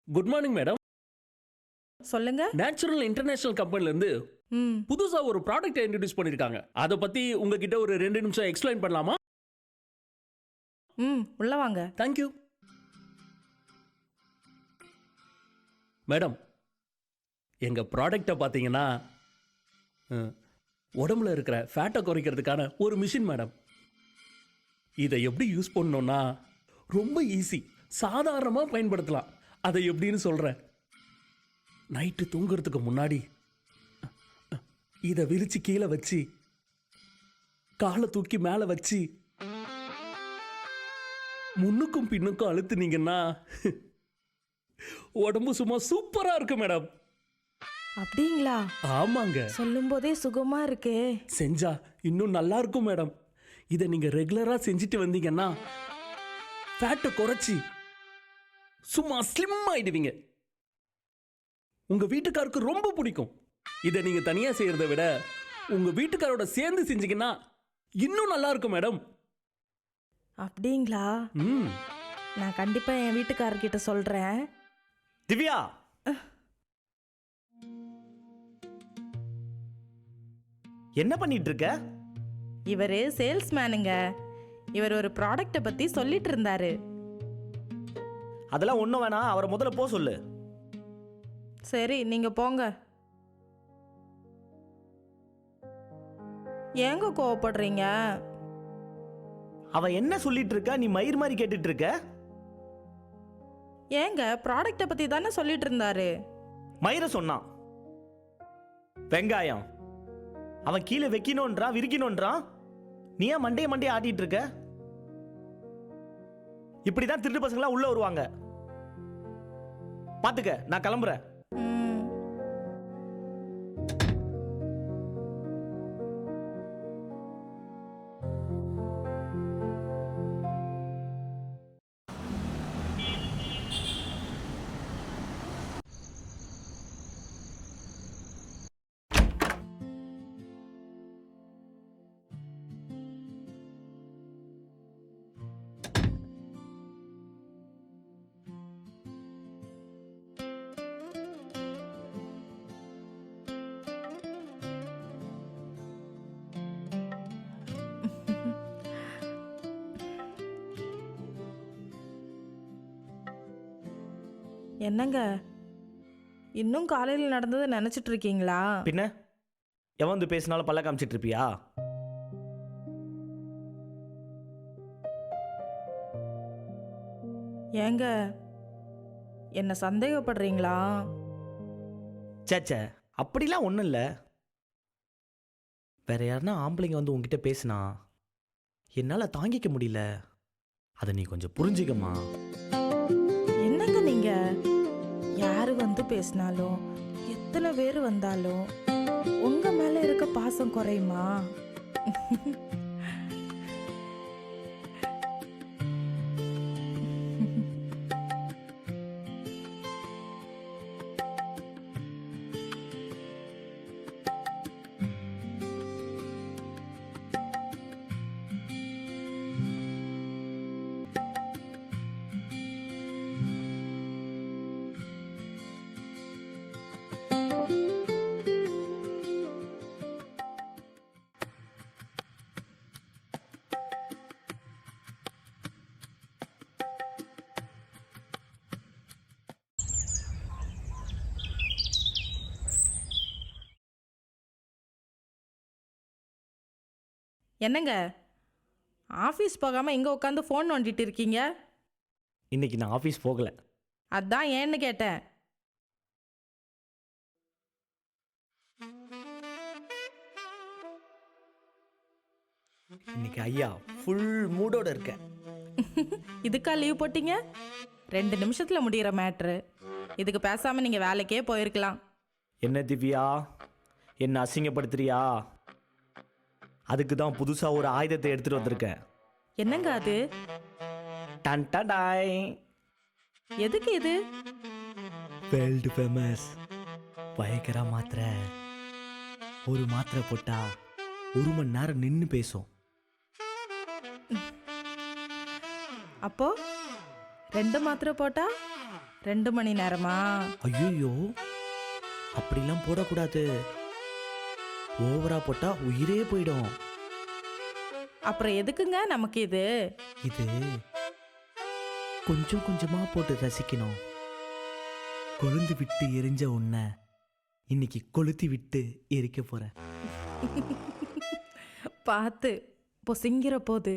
Good morning madam. சொல்லுங்க. Natural international கம்பெனில இருந்து ம் புதுசா ஒரு ப்ராடக்ட் இன்ட்ரோடியூஸ் பண்ணிருக்காங்க. அத பத்தி உங்ககிட்ட ஒரு 2 நிமிஷம் எக்ஸ்பிளைன் பண்ணலாமா? ம் உள்ள வாங்க. Thank you. மேடம், எங்க ப்ராடக்ட்ட பாத்தீங்கன்னா உடம்புல இருக்கிற ஃபேட்டை குறைக்கிறதுக்கான ஒரு மிஷின் மேடம். இதை எப்படி யூஸ் பண்ணணும்னா ரொம்ப ஈஸி. சாதாரணமா பயன்படுத்தலாம். அதை எப்படின்னு சொல்றேன். நைட்டு தூங்குறதுக்கு முன்னாடி இதை விரிச்சு கீழே வச்சு காலை தூக்கி மேலே வச்சு முன்னுக்கும் பின்னுக்கும் அழுத்துனீங்கன்னா உடம்பு சும்மா சூப்பரா இருக்கு மேடம். அப்படிங்களா? ஆமாங்க. சொல்லும் போதே சுகமா இருக்கே. செஞ்சா இன்னும் நல்லா இருக்கும் மேடம். இதை நீங்க ரெகுலரா செஞ்சுட்டு வந்தீங்கன்னா ஃபேட்டை குறைச்சி சும்மா ஸ்லிம் ஆயிடுவீங்க. உங்க வீட்டுக்காருக்கு ரொம்ப பிடிக்கும். இதை நீங்க தனியா செய்யறதை விட உங்க வீட்டுக்காரோட சேர்ந்து செஞ்சீங்கன்னா இன்னும் நல்லா இருக்கும் மேடம். அப்படிங்களா? ம். நான் கண்டிப்பா என் வீட்டுக்காரர்கிட்ட சொல்றேன். திவ்யா, என்ன பண்ணிட்டு இருக்க? இவரு சேல்ஸ்மேனுங்க. இவர் ஒரு ப்ராடக்ட்டை பத்தி சொல்லிட்டு இருந்தாரு. அதெல்லாம் ஒண்ணும் வேணாம், அவரை முதல்ல போ சொல்லு. சரி நீங்க போங்க. ஏங்க கோவப்படுறீங்க? அவ என்ன சொல்லிட்டு இருக்கா, நீ மயிர் மாதிரி கேட்டுட்டு இருக்க? ஏங்க ப்ராடக்ட்டை பத்தி தானே சொல்லிட்டு இருந்தாரு. மயிர சொன்னான். வெங்காயம் அவன் கீழே வைக்கணும்ன்றான், விரிக்கணும்ன்றான். நீ ஏன் மண்டைய ஆட்டிட்டு இருக்க? இப்படிதான் திருட்டு பசங்களாம் உள்ள வருவாங்க. பாத்துக்க, நான் கிளம்புறேன். ம் என்னங்க இன்னும் காலையில் நடந்ததை நினைச்சிட்டு இருக்கீங்களா? பின்ன எவன் வந்து பேசினாலும் பல்ல காமிச்சிட்டு இருப்பியா? ஏங்க என்ன சந்தேகப்படுறீங்களா? சேச்சே, அப்படிலாம் ஒன்றும் இல்லை. வேற யாருன்னா ஆம்பளைங்க வந்து உங்ககிட்ட பேசினா என்னால் தாங்கிக்க முடியல. அதை நீ கொஞ்சம் புரிஞ்சுக்கம்மா. என்னங்க நீங்க? யாரு வந்து பேசினாலும் எத்தனை பேர் வந்தாலும் உங்க மேல இருக்க பாசம் குறையுமா? என்னங்க ஆஃபீஸ் போகாம எங்க உட்காந்து ஃபோன் நோண்டிட்டு இருக்கீங்க? இன்னைக்கு நான் ஆஃபீஸ் போகல. அதான் ஏன்னு கேட்டேன். இன்னைக்கு ஐயா ஃபுல் மூடோட இருக்கேன். இதுக்கா லீவ் போட்டீங்க? 2 நிமிஷத்துல முடிகிற மேட்ரு. இதுக்கு பேசாம நீங்க வேலைக்கே போயிருக்கலாம். என்ன திவ்யா, என்ன அசிங்கப்படுத்துறியா? அதுக்கு தான் புதுசா ஒரு ஆயுதத்தை எடுத்துட்டு வந்திருக்கேன். என்னங்க அது? டன் டன் டாய். எதுக்கு இது? வேர்ல்டு ஃபேமஸ் பயங்கர மாத்திரை. ஒரு மாத்திரை போட்டா 1 மணி நேரம் நின்று பேசும். அப்போ 2 மாத்திரை போட்டா 2 மணி நேரமா? ஐயோ, அப்படிலாம் போடக்கூடாது. ஓவரா போட்டா உயிரே போயிடும். அப்புறம் எதுக்குங்க நமக்கு இது? இது கொஞ்சம் கொஞ்சமா போட்டு ரசிக்கணும். கொழுந்து விட்டு எரிஞ்ச உன்னை இன்னைக்கு கொளுத்தி விட்டு எரிக்க போறேன். பார்த்து பொசிங்கிற போது.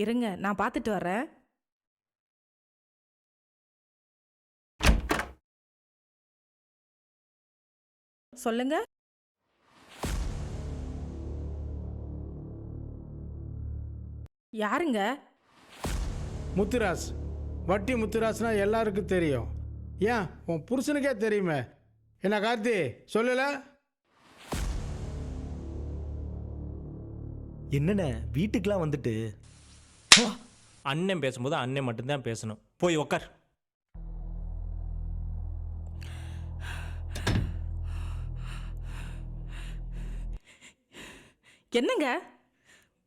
இருங்க, நான் பார்த்துட்டு வரேன். சொல்லுங்க. யாருங்க? முத்துராஸ். வட்டி முத்துராஸ்னா எல்லாருக்கும் தெரியும். ஏன் உன் புருஷனுக்கே தெரியுமே. என்ன கார்த்தி சொல்லல? என்னண்ணே வீட்டுக்கெல்லாம் வந்துட்டு? அண்ணன் பேசும்போது அண்ணன் மட்டும்தான் பேசணும். போய் உக்கார். என்னங்க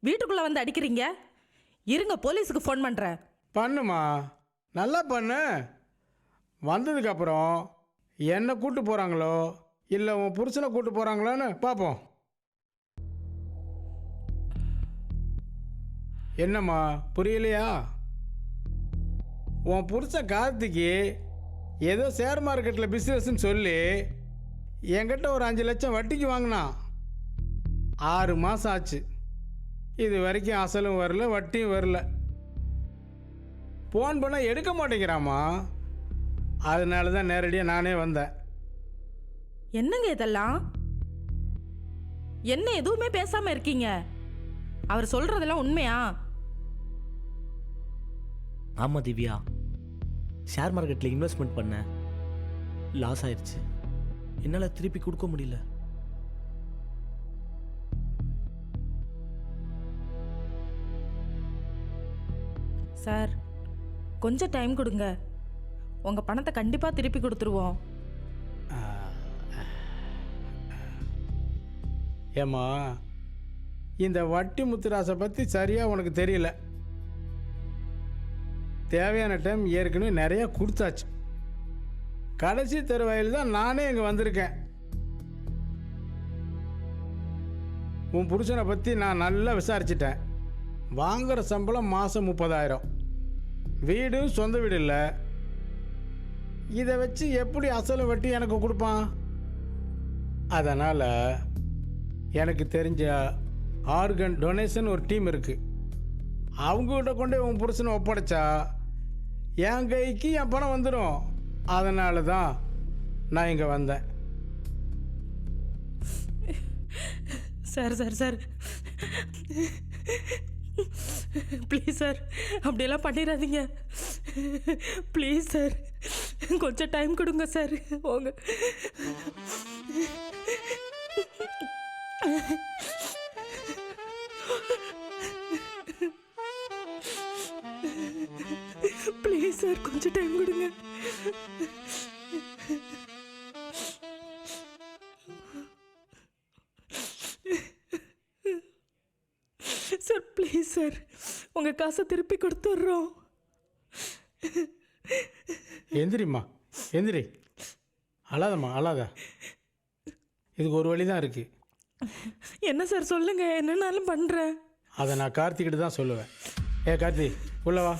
வீட்டுக்குள்ள வந்து அடிக்கிறீங்க? இருங்க, போலீஸுக்கு ஃபோன் பண்றேன். பண்ணுமா, நல்லா பண்ணு. வந்ததுக்கப்புறம் என்னை கூட்டு போகிறாங்களோ இல்லை உன் புருஷனை கூட்டு போகிறாங்களோன்னு பார்ப்போம். என்னம்மா புரியலையா? உன் புருஷன் கார்த்திக்கு ஏதோ ஷேர் மார்க்கெட்டில் பிஸ்னஸ்ன்னு சொல்லி என்கிட்ட ஒரு 5 லட்சம் வட்டிக்கு வாங்கினான். 6 மாதம் ஆச்சு. இது வரைக்கும் அசலும் வரல, வட்டியும் வரல. ஃபோன் பண்ணால் எடுக்க மாட்டேங்கிறாம்மா. அதனால தான் நேரடியாக நானே வந்தேன். என்னங்க இதெல்லாம்? என்ன எதுவுமே பேசாம இருக்கீங்க? அவர் சொல்றதெல்லாம் உண்மையா? ஆமா திவ்யா, ஷேர் மார்க்கெட்டில் இன்வெஸ்ட்மெண்ட் பண்ண லாஸ் ஆயிடுச்சு. என்னால் திருப்பி கொடுக்க முடியல. சார், கொஞ்சம் டைம் கொடுங்க. உங்க பணத்தை கண்டிப்பா திருப்பி கொடுத்துருவோம். ஏம்மா, இந்த வட்டி முத்துராசை பற்றி சரியாக உனக்கு தெரியல. தேவையான டைம் ஏற்கனவே நிறையா கொடுத்தாச்சு. கடைசி தருவாயில் தான் நானே இங்கே வந்திருக்கேன். உன் புருஷனை பற்றி நான் நல்லா விசாரிச்சிட்டேன். வாங்குகிற சம்பளம் மாதம் 30,000. வீடு சொந்த வீடு இல்லை. இதை வச்சு எப்படி அசலும் வட்டி எனக்கு கொடுப்பான்? அதனால் எனக்கு தெரிஞ்ச ஆர்கன் டொனேஷன் ஒரு டீம் இருக்குது. அவங்ககிட்ட கொண்டு உன் புருஷனை ஒப்படைச்சா என் கைக்கு என் பணம் வந்துடும். அதனால தான் நான் இங்கே வந்தேன். Sir sir sir, please sir, அப்படியெல்லாம் பண்ணிடாதீங்க. ப்ளீஸ் சார், கொஞ்சம் டைம் கொடுங்க சார். உங்க ப்ளீஸ் சார், கொஞ்சம் டைம் கொடுங்க. சார் ப்ளீஸ் சார், உங்க காசை திருப்பி கொடுத்துட்றோம். எந்திரிம்மா, எந்திரி. அழாதம்மா, அழாத. இதுக்கு ஒரு வழி தான் இருக்குது. என்ன சார் சொல்லுங்க, என்னன்னாலும் பண்றேன். அதை நான் கார்த்திக்கிட்ட தான் சொல்லுவேன். ஏ கார்த்தி, உள்ள வா.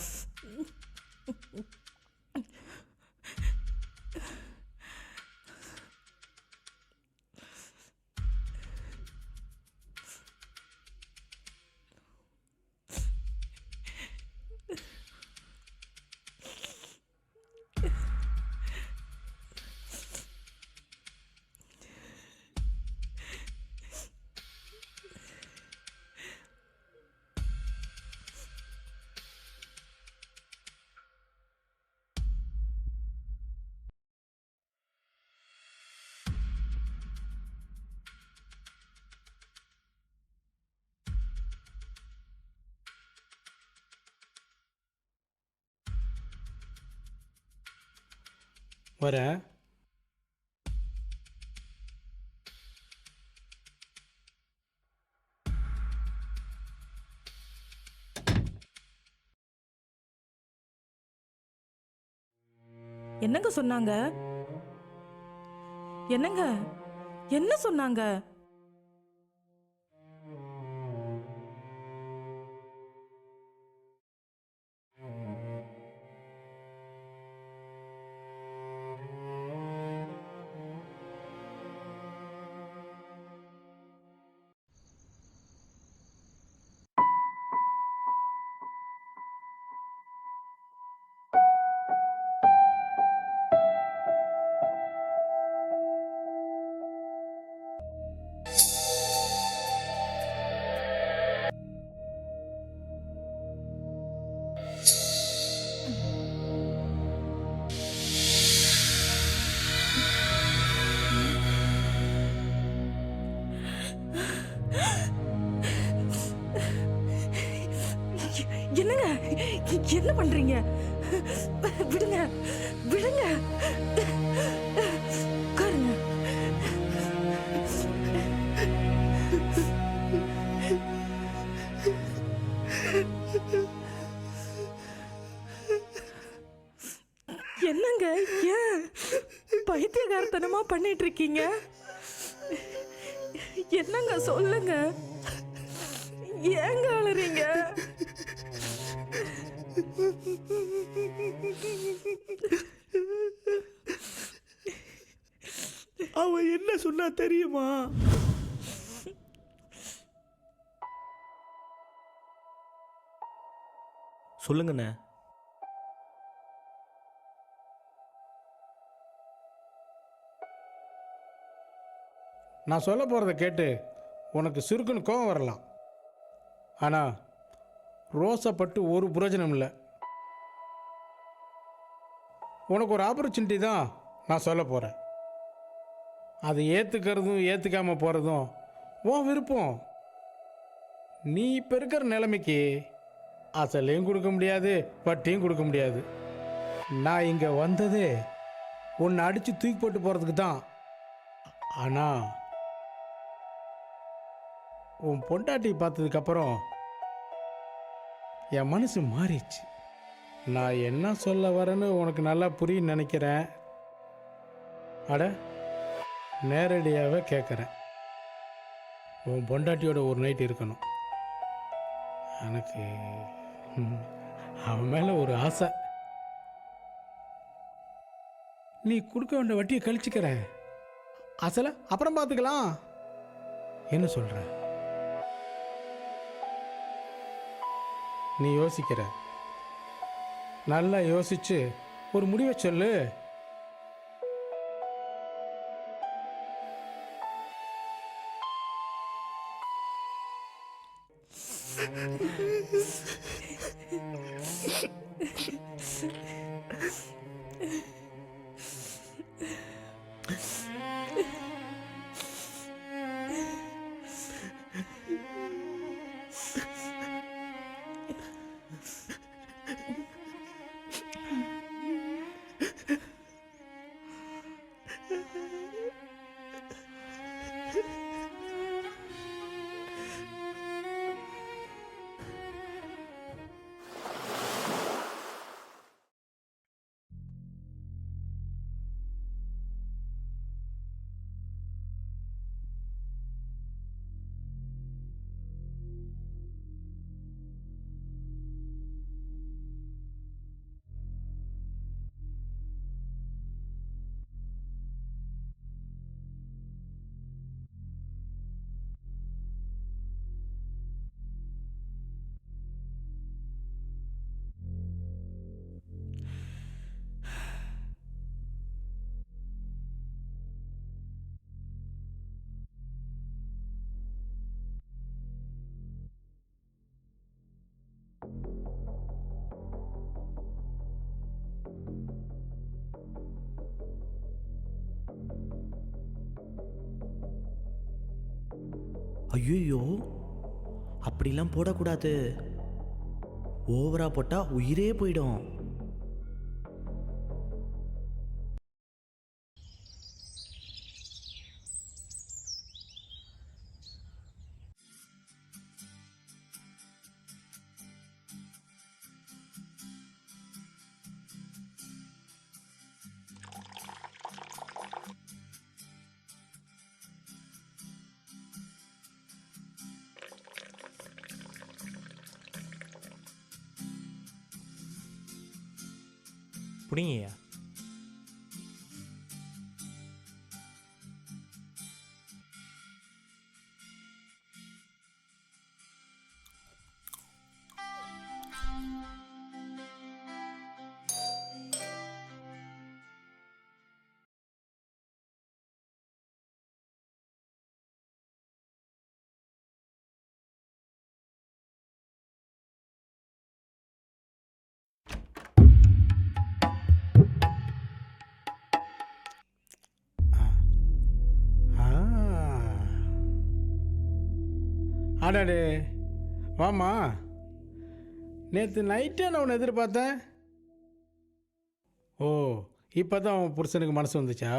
வரேன். என்னங்க சொன்னாங்க? என்னங்க என்ன சொன்னாங்க? என்னங்க என்ன பண்றீங்க? விடுங்க விடுங்க. உட்காருங்க. என்னங்க ஏன் பைத்தியகாரத்தனமா பண்ணிட்டு இருக்கீங்க? என்னங்க சொல்லுங்க. ஏங்க அழறீங்க? அவன் என்ன சொன்னா தெரியுமா? சொல்லுங்கண்ணே. நான் சொல்ல போகிறத கேட்டு உனக்கு சுருக்குன்னு கோவம் வரலாம். ஆனால் ரோசப்பட்டு ஒரு பிரயோஜனம் இல்லை. உனக்கு ஒரு ஆப்பர்ச்சுனிட்டி தான் நான் சொல்ல போகிறேன். அதை ஏற்றுக்கிறதும் ஏற்றுக்காமல் போகிறதும் உன் விருப்பம். நீ இப்போ இருக்கிற நிலைமைக்கு அசலையும் கொடுக்க முடியாது, வட்டியும் கொடுக்க முடியாது. நான் இங்கே வந்ததே உன்னை அடித்து தூக்கி போட்டு போகிறதுக்கு தான். ஆனால் உன் பொண்டாட்டி பார்த்ததுக்கப்புறம் என் மனசு மாறிடுச்சு. நான் என்ன சொல்ல வரேன்னு உனக்கு நல்லா புரியுன்னு நினைக்கிறேன். அட நேரடியாகவே கேட்குறேன். உன் பொண்டாட்டியோட ஒரு நைட் இருக்கணும். எனக்கு அவன் மேலே ஒரு ஆசை. நீ கொடுக்க வேண்டிய வட்டியை கழிச்சுக்கிறேன், அசலை அப்புறம் பார்த்துக்கலாம். என்ன சொல்கிற? நீ யோசிக்கிற. நல்லா யோசிச்சு ஒரு முடிவை சொல்லு. ஐயோ, அப்படிலாம் போடக்கூடாது. ஓவரா போட்டா உயிரே போயிடும். பிடிங்கய்யா. அடாடே வாமா. நேற்று நைட்டே நான் உன்னை எதிர்பார்த்தேன். ஓ, இப்போ தான் உன் புருஷனுக்கு மனசு வந்துச்சா?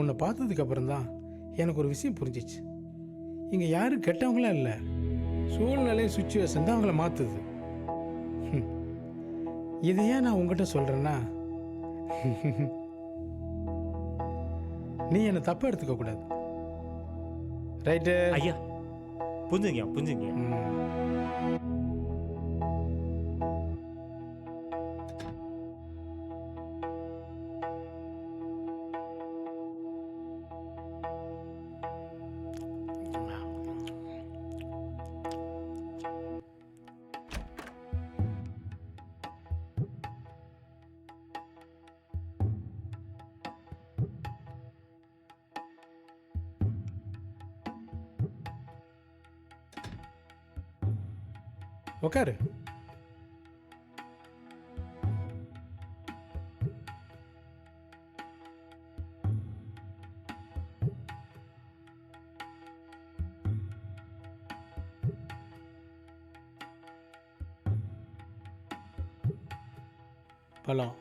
உன்னை பார்த்ததுக்கு அப்புறம் தான் எனக்கு ஒரு விஷயம் புரிஞ்சிச்சு. இங்கே யாரும் கெட்டவங்களாம் இல்லை, சூழ்நிலை சுச்சுவேஷன் தான் அவங்கள மாற்றுது. இதை ஏன் நான் உங்ககிட்ட சொல்கிறேன்னா, நீ என்னை தப்பாக எடுத்துக்க கூடாது. ரைட்டு? ஐயா புரிஞ்சுங்கய்யா, புரிஞ்சுங்கய்யா. உக்காரு. பழம்.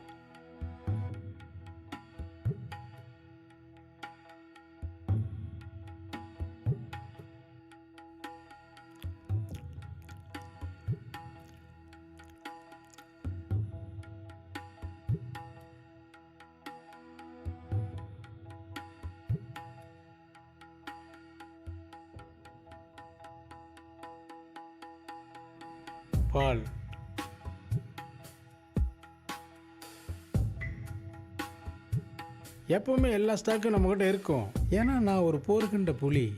பால். எப்பவுமே எல்லா ஸ்டாக்கும் நம்மகிட்ட இருக்கும். ஏன்னா நான் ஒரு போர்க்கின்ற புலி.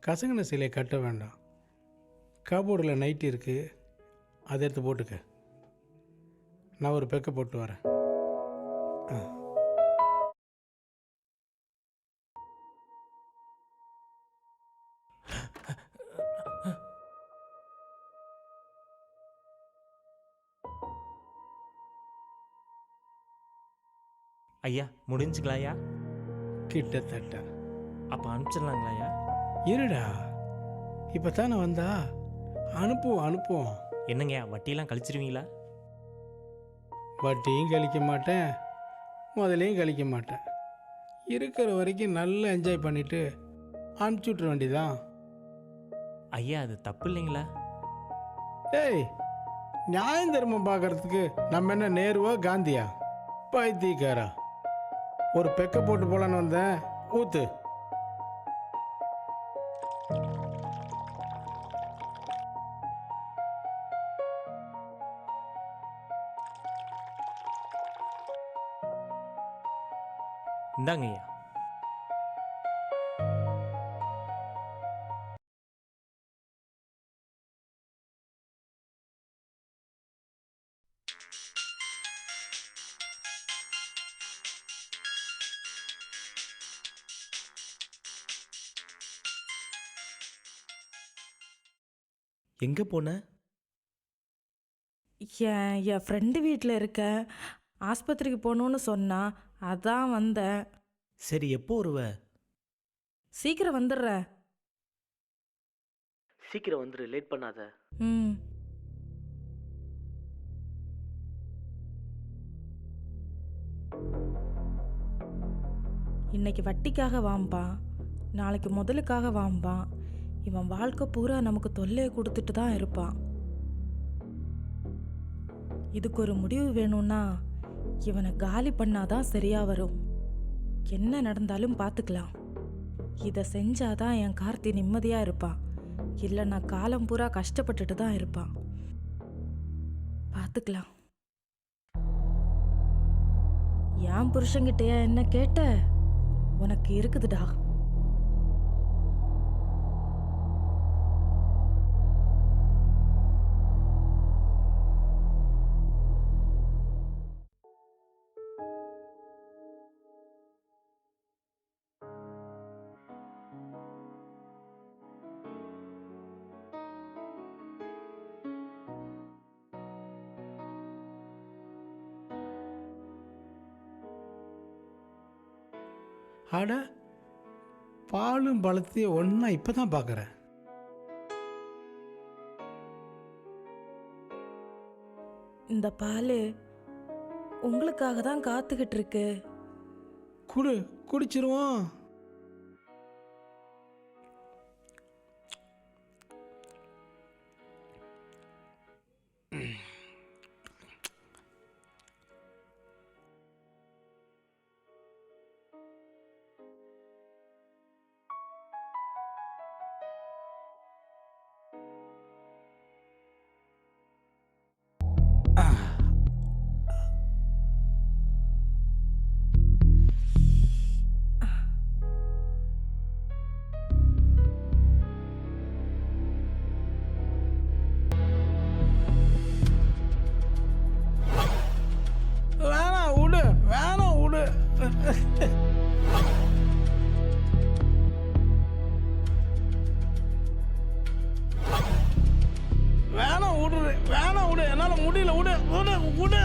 கசங்கின சிலையை கட்ட வேண்டாம். கபோர்டில் நைட்டி இருக்குது, அதை எடுத்து போட்டுக்க. நான் ஒரு பெக்க போட்டு வரேன். ஐயா முடிஞ்சுக்கலாயா? கிட்டத்தட்ட. அப்போ அனுப்பிச்சிடலாங்களாயா? இருடா, இப்போ தானே வந்தா, அனுப்புவோம் அனுப்புவோம். என்னங்கய்யா வட்டியெல்லாம் கழிச்சிருவீங்களா? வட்டியும் கழிக்க மாட்டேன், முதலையும் கழிக்க மாட்டேன். இருக்கிற வரைக்கும் நல்லா என்ஜாய் பண்ணிவிட்டு அனுப்பிச்சி விட்ற வேண்டியதான். ஐயா அது தப்பு இல்லைங்களா? டேய், நியாயம் தர்மம் பார்க்கறதுக்கு நம்ம என்ன நேருவா காந்தியா? பைத்தியக்காரா. ஒரு பெக்க போட்டு போலான்னு வந்தேன், ஊத்து. இந்தாங்க ஐயா. எங்கே போன? என் ஃப்ரெண்டு வீட்டில் இருக்கேன். ஆஸ்பத்திரிக்கு போகணுன்னு சொன்னா, அதான் வந்தேன். சரி, எப்போ வருவ? சீக்கிரம் வந்துடுறேன். சீக்கிரம் வந்துரு, லேட் பண்ணாத. ம். இன்னைக்கு வட்டிக்காக வாம்பான், நாளைக்கு முதலுக்காக வாம்பான். இவன் வாழ்க்கை பூரா நமக்கு தொல்லையை கொடுத்துட்டு தான் இருப்பான். இதுக்கு ஒரு முடிவு வேணும்னா இவனை காலி பண்ணாதான் சரியா வரும். என்ன நடந்தாலும் பார்த்துக்கலாம். இதை செஞ்சாதான் என் கார்த்தி நிம்மதியா இருப்பான். இல்லைன்னா காலம் பூரா கஷ்டப்பட்டுட்டு தான் இருப்பான். பார்த்துக்கலாம். என் புருஷன்கிட்டயா என்ன கேட்ட? உனக்கு இருக்குதுடா. அட, பாலும் பழத்தையும் ஒன்றா இப்போ தான் பார்க்குறேன். இந்த பால் உங்களுக்காக தான் காத்துக்கிட்டு இருக்கு. குடிச்சிருவோம். வேணாம் விடு. வேணாம் விடு, என்னால் முடியல. விடு.